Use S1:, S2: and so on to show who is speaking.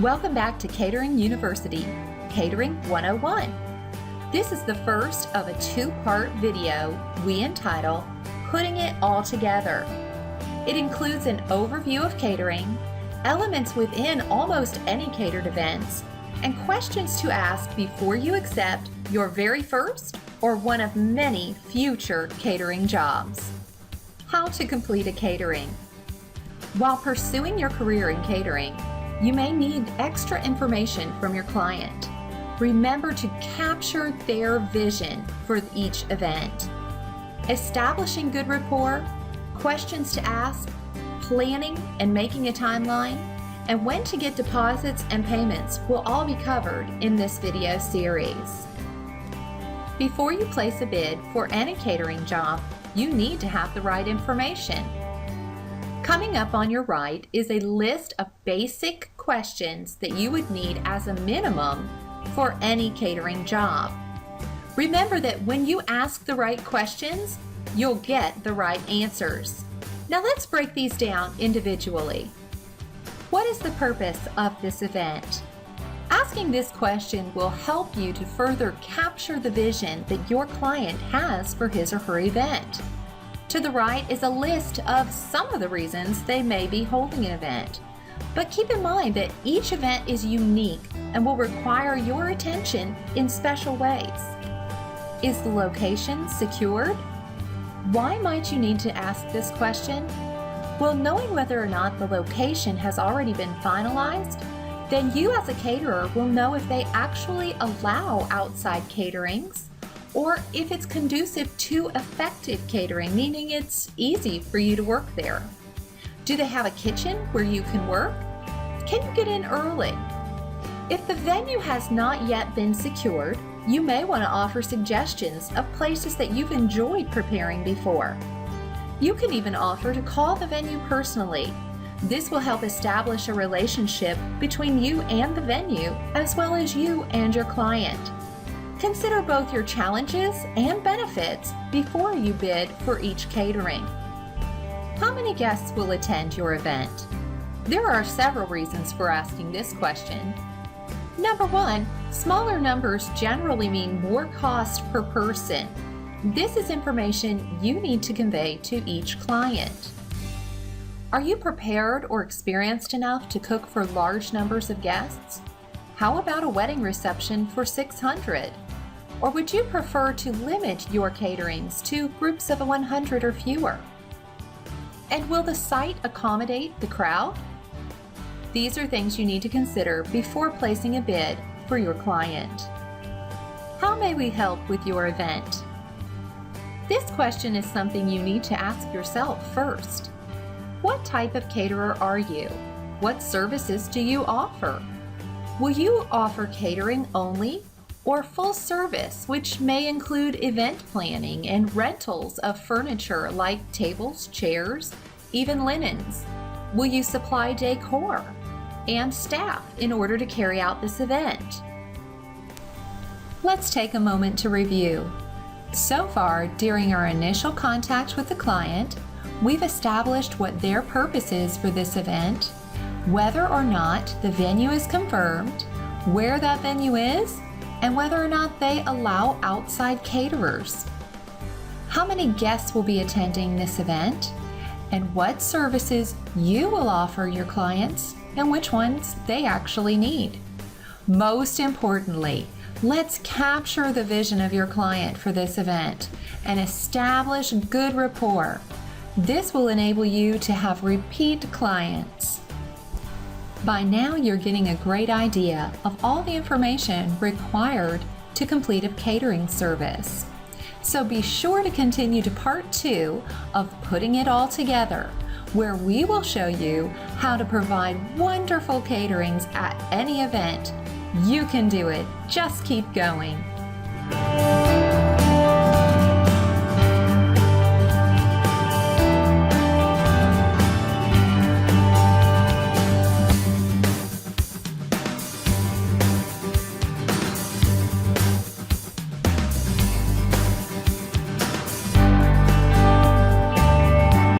S1: Welcome back to Catering University, Catering 101. This is the first of a two-part video we entitle, Putting It All Together. It includes an overview of catering, elements within almost any catered events, and questions to ask before you accept your very first or one of many future catering jobs. How to complete a catering. While pursuing your career in catering, you may need extra information from your client. Remember to capture their vision for each event. Establishing good rapport, questions to ask, planning and making a timeline, and when to get deposits and payments will all be covered in this video series. Before you place a bid for any catering job, you need to have the right information. Coming up on your right is a list of basic questions that you would need as a minimum for any catering job. Remember that when you ask the right questions, you'll get the right answers. Now let's break these down individually. What is the purpose of this event? Asking this question will help you to further capture the vision that your client has for his or her event. To the right is a list of some of the reasons they may be holding an event. But keep in mind that each event is unique and will require your attention in special ways. Is the location secured? Why might you need to ask this question? Well, knowing whether or not the location has already been finalized, then you as a caterer will know if they actually allow outside caterings, or if it's conducive to effective catering, meaning it's easy for you to work there. Do they have a kitchen where you can work? Can you get in early? If the venue has not yet been secured, you may want to offer suggestions of places that you've enjoyed preparing before. You can even offer to call the venue personally. This will help establish a relationship between you and the venue, as well as you and your client. Consider both your challenges and benefits before you bid for each catering. How many guests will attend your event? There are several reasons for asking this question. Number one, smaller numbers generally mean more cost per person. This is information you need to convey to each client. Are you prepared or experienced enough to cook for large numbers of guests? How about a wedding reception for 600? Or would you prefer to limit your caterings to groups of 100 or fewer? And will the site accommodate the crowd? These are things you need to consider before placing a bid for your client. How may we help with your event? This question is something you need to ask yourself first. What type of caterer are you? What services do you offer? Will you offer catering only or full service, which may include event planning and rentals of furniture like tables, chairs, even linens? Will you supply decor and staff in order to carry out this event? Let's take a moment to review. So far, during our initial contact with the client, we've established what their purpose is for this event, whether or not the venue is confirmed, where that venue is, and whether or not they allow outside caterers. How many guests will be attending this event, and what services you will offer your clients, and which ones they actually need. Most importantly, let's capture the vision of your client for this event and establish good rapport. This will enable you to have repeat clients. By now, you're getting a great idea of all the information required to complete a catering service. So be sure to continue to part 2 of Putting It All Together, where we will show you how to provide wonderful caterings at any event. You can do it. Just keep going.